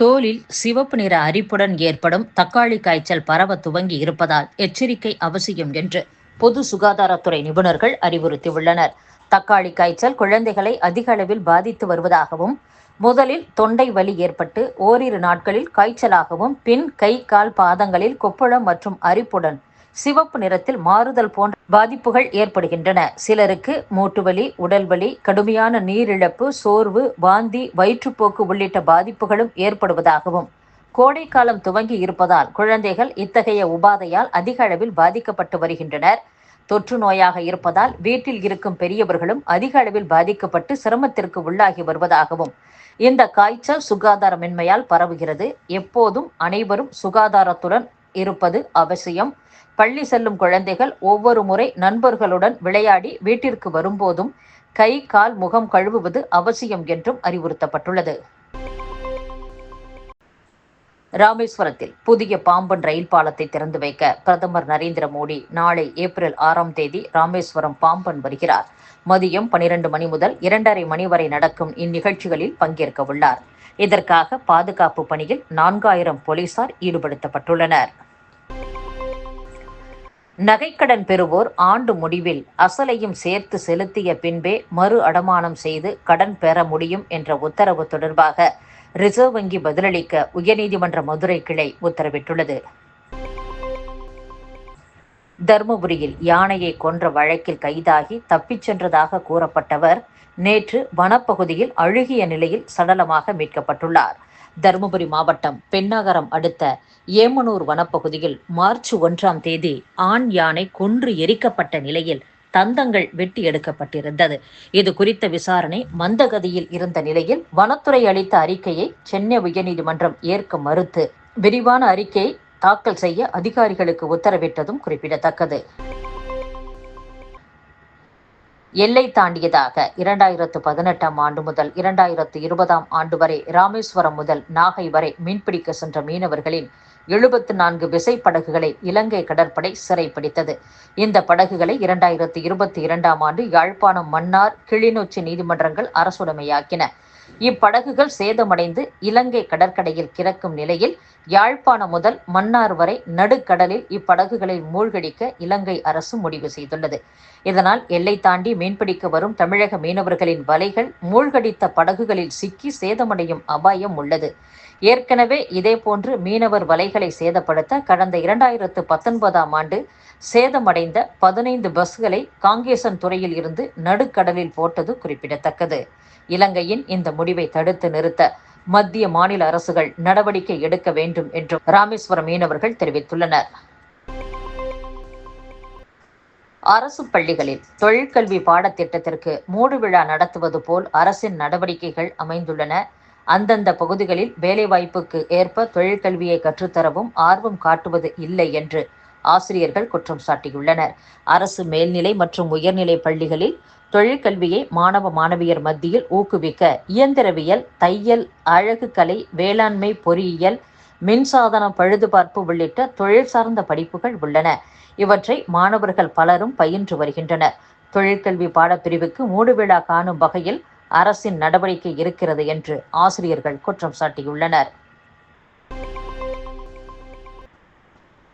தோலில் சிவப்பு நிற அரிப்புடன் ஏற்படும் தக்காளி காய்ச்சல் பரவ துவங்கி இருப்பதால் எச்சரிக்கை அவசியம் என்று பொது சுகாதாரத்துறை நிபுணர்கள் அறிவுறுத்தியுள்ளனர். தக்காளி காய்ச்சல் குழந்தைகளை அதிக அளவில் பாதித்து வருவதாகவும், முதலில் தொண்டை வலி ஏற்பட்டு ஓரிரு நாட்களில் காய்ச்சலாகவும், பின் கை கால் பாதங்களில் கொப்பளம் மற்றும் அரிப்புடன் சிவப்பு நிறத்தில் மாறுதல் போன்ற பாதிப்புகள் ஏற்படுகின்றன. சிலருக்கு மூட்டுவலி, உடல்வலி, கடுமையான நீரிழப்பு, சோர்வு, வாந்தி, வயிற்றுப்போக்கு உள்ளிட்ட பாதிப்புகளும் ஏற்படுவதாகவும், கோடைக்காலம் துவங்கி இருப்பதால் குழந்தைகள் இத்தகைய உபாதையால் அதிக அளவில் பாதிக்கப்பட்டு வருகின்றனர். தொற்று நோயாக இருப்பதால் வீட்டில் இருக்கும் பெரியவர்களும் அதிக அளவில் பாதிக்கப்பட்டு சிரமத்திற்கு உள்ளாகி வருவதாகவும், இந்த காய்ச்சல் சுகாதாரமின்மையால் பரவுகிறது. எப்போதும் அனைவரும் சுகாதாரத்துடன் இருப்பது அவசியம். பள்ளி செல்லும் குழந்தைகள் ஒவ்வொரு முறை நண்பர்களுடன் விளையாடி வீட்டிற்கு வரும்போதும் கை, கால், முகம் கழுவுவது அவசியம் என்றும் அறிவுறுத்தப்பட்டுள்ளது. ராமேஸ்வரத்தில் புதிய பாம்பன் ரயில் பாலத்தை திறந்து வைக்க பிரதமர் நரேந்திர மோடி நாளை ஏப்ரல் 6ஆம் தேதி ராமேஸ்வரம் பாம்பன் வருகிறார். மதியம் 12 மணி முதல் 2:30 மணி வரை நடக்கும் இந்நிகழ்ச்சிகளில் பங்கேற்க உள்ளார். இதற்காக பாதுகாப்பு பணியில் 4000 போலீசார் ஈடுபடுத்தப்பட்டுள்ளனர். நகைக்கடன் பெறுவோர் ஆண்டு முடிவில் அசலையும் சேர்த்து செலுத்திய பின்பே மறு அடமானம் செய்து கடன் பெற முடியும் என்ற உத்தரவு தொடர்பாக ரிசர்வ் வங்கி பதிலளிக்க உயர்நீதிமன்ற மதுரை கிளை உத்தரவிட்டுள்ளது. தருமபுரியில் யானையை கொன்ற வழக்கில் கைதாகி தப்பிச் சென்றதாக கூறப்பட்டவர் நேற்று வனப்பகுதியில் அழுகிய நிலையில் சடலமாக மீட்கப்பட்டுள்ளார். தருமபுரி மாவட்டம் பெண்ணகரம் அடுத்த ஏமனூர் வனப்பகுதியில் மார்ச் 1ஆம் தேதி ஆண் யானை கொன்று எரிக்கப்பட்ட நிலையில் தந்தங்கள் வெட்டி எடுக்கப்பட்டிருந்தது. இது குறித்த விசாரணை மந்தகதியில் இருந்த நிலையில் வனத்துறை அளித்த அறிக்கையை சென்னை உயர்நீதிமன்றம் ஏற்க மறுத்து விரிவான அறிக்கையை தாக்கல் செய்ய அதிகாரிகளுக்கு உத்தரவிட்டதும் குறிப்பிடத்தக்கது. எல்லை தாண்டியதாக 2018ஆம் ஆண்டு முதல் 2020ஆம் ஆண்டு வரை ராமேஸ்வரம் முதல் நாகை வரை மீன்பிடிக்க சென்ற மீனவர்களின் 74 விசைப்படகுகளை இலங்கை கடற்படை சிறைப்பிடித்தது. இந்த படகுகளை 2022ஆம் ஆண்டு யாழ்ப்பாணம், மன்னார், கிளிநொச்சி நீதிமன்றங்கள் அரசுடைமையாக்கின. இப்படகுகள் சேதமடைந்து இலங்கை கடற்கரையில் கிடக்கும் நிலையில் யாழ்ப்பாணம் முதல் மன்னார் வரை நடுக்கடலில் இப்படகுகளை மூழ்கடிக்க இலங்கை அரசு முடிவு செய்துள்ளது. இதனால் எல்லை தாண்டி மீன்பிடிக்க வரும் தமிழக மீனவர்களின் வலைகள் மூழ்கடித்த படகுகளில் சிக்கி சேதமடையும் அபாயம் உள்ளது. ஏற்கனவே இதேபோன்று மீனவர் வலைகளை சேதப்படுத்த கடந்த 2019ஆம் ஆண்டு சேதமடைந்த 15 பஸ்களை காங்கேசன் துறையில் இருந்து நடுக்கடலில் போட்டது குறிப்பிடத்தக்கது. இலங்கையின் இந்த முடிவை தடுத்து நிறுத்த மத்திய, மாநில அரசுகள் நடவடிக்கை எடுக்க வேண்டும் என்றும் ராமேஸ்வரம் மீனவர்கள் தெரிவித்துள்ளனர். அரசு பள்ளிகளில் தொழிற்கல்வி பாடத்திட்டத்திற்கு மூடுவிழா நடத்துவது போல் அரசின் நடவடிக்கைகள் அமைந்துள்ளன. அந்தந்த பகுதிகளில் வேலைவாய்ப்புக்கு ஏற்ப தொழிற்கல்வியை கற்றுத்தரவும் ஆர்வம் காட்டுவது இல்லை என்று ஆசிரியர்கள் குற்றம் சாட்டியுள்ளனர். அரசு மேல்நிலை மற்றும் உயர்நிலை பள்ளிகளில் தொழிற்கல்வியை மாணவ மாணவியர் மத்தியில் ஊக்குவிக்க இயந்திரவியல், தையல், அழகு கலை, வேளாண்மை, பொறியியல், மின்சாதன பழுதுபார்ப்பு உள்ளிட்ட தொழில் சார்ந்த படிப்புகள் உள்ளன. இவற்றை மாணவர்கள் பலரும் பயின்று வருகின்றனர். தொழிற்கல்வி பாடப்பிரிவுக்கு மூடுவிழா காணும் வகையில் அரசின் நடவடிக்கை இருக்கிறது என்று ஆசிரியர்கள் குற்றம் சாட்டியுள்ளனர்.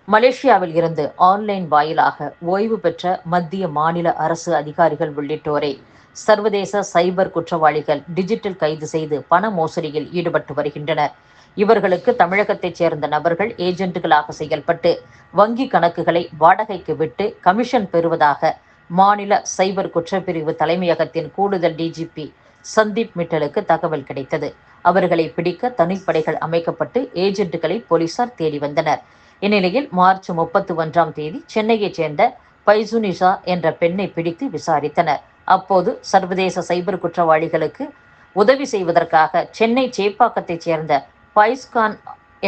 மலேசியாவில் இருந்து ஆன்லைன் வாயிலாக ஓய்வு பெற்ற மத்திய, மாநில அரசு அதிகாரிகள் உள்ளிட்டோரை சர்வதேச சைபர் குற்றவாளிகள் டிஜிட்டல் கைது செய்து பண மோசடியில் ஈடுபட்டு வருகின்றனர். இவர்களுக்கு தமிழகத்தைச் சேர்ந்த நபர்கள் ஏஜென்ட்டுகளாக செயல்பட்டு வங்கி கணக்குகளை வாடகைக்கு விட்டு கமிஷன் பெறுவதாக மாநில சைபர் குற்றப்பிரிவு தலைமையகத்தின் கூடுதல் டிஜிபி சந்தீப் மிட்டலுக்கு தகவல் கிடைத்தது. அவர்களை பிடிக்க தனிப்படைகள் அமைக்கப்பட்டு ஏஜென்ட்டுகளை போலீசார் தேடி வந்தனர். இந்நிலையில் மார்ச் 31ஆம் தேதி சென்னையைச் சேர்ந்த பைசுனிஷா என்ற பெண்ணை பிடித்து விசாரித்தனர். அப்போது சர்வதேச சைபர் குற்றவாளிகளுக்கு உதவி செய்வதற்காக சென்னை சேப்பாக்கத்தைச் சேர்ந்த பைஸ்கான்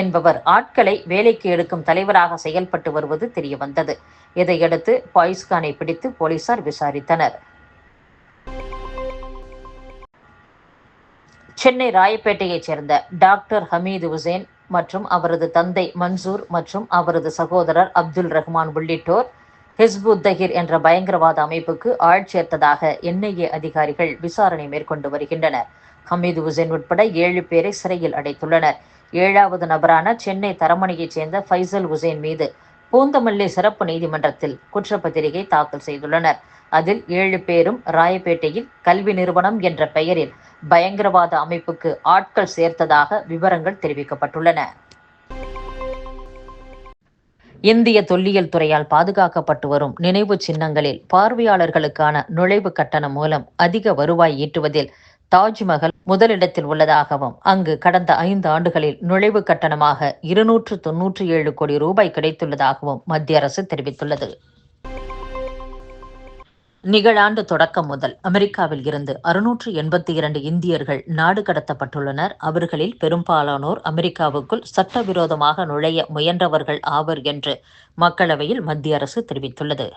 என்பவர் ஆட்களை வேலைக்கு எடுக்கும் தலைவராக செயல்பட்டு வருவது தெரியவந்தது. இதையடுத்து பைஸ்கானை பிடித்து போலீசார் விசாரித்தனர். சென்னை ராயப்பேட்டையைச் சேர்ந்த டாக்டர் ஹமீது உசேன் மற்றும் அவரது தந்தை மன்சூர் மற்றும் அவரது சகோதரர் அப்துல் ரஹ்மான் உள்ளிட்டோர் ஹிஸ்புத் தஹீர் என்ற பயங்கரவாத அமைப்புக்கு ஆள் சேர்த்ததாக என்ஐஏ அதிகாரிகள் விசாரணை மேற்கொண்டு வருகின்றனர். ஹமீது உசேன் உட்பட 7 பேரை சிறையில் அடைத்துள்ளனர். 7வது நபரான சென்னை தரமணியைச் சேர்ந்த ஃபைசல் உசேன் மீது பூந்தமல்லி சிறப்பு நீதிமன்றத்தில் குற்றப்பத்திரிகை தாக்கல் செய்துள்ளனர். அதில் 7 பேரும் ராயப்பேட்டையில் கல்வி நிறுவனம் என்ற பெயரில் பயங்கரவாத அமைப்புக்கு ஆட்கள் சேர்த்ததாக விவரங்கள் தெரிவிக்கப்பட்டுள்ளன. இந்திய தொல்லியல் துறையால் பாதுகாக்கப்பட்டு வரும் நினைவு சின்னங்களில் பார்வையாளர்களுக்கான நுழைவு கட்டணம் மூலம் அதிக வருவாய் ஈட்டுவதில் தாஜ்மஹல் முதலிடத்தில் உள்ளதாகவும், அங்கு கடந்த 5 ஆண்டுகளில் நுழைவு கட்டணமாக 297 கோடி ரூபாய் கிடைத்துள்ளதாகவும் மத்திய அரசு தெரிவித்துள்ளது. நிகழாண்டு தொடக்கம் முதல் அமெரிக்காவில் இருந்து 682 இந்தியர்கள் நாடு கடத்தப்பட்டுள்ளனர். அவர்களில் பெரும்பாலானோர் அமெரிக்காவுக்குள் சட்டவிரோதமாக நுழைய முயன்றவர்கள் ஆவர் என்று மக்களவையில் மத்திய அரசு தெரிவித்துள்ளது.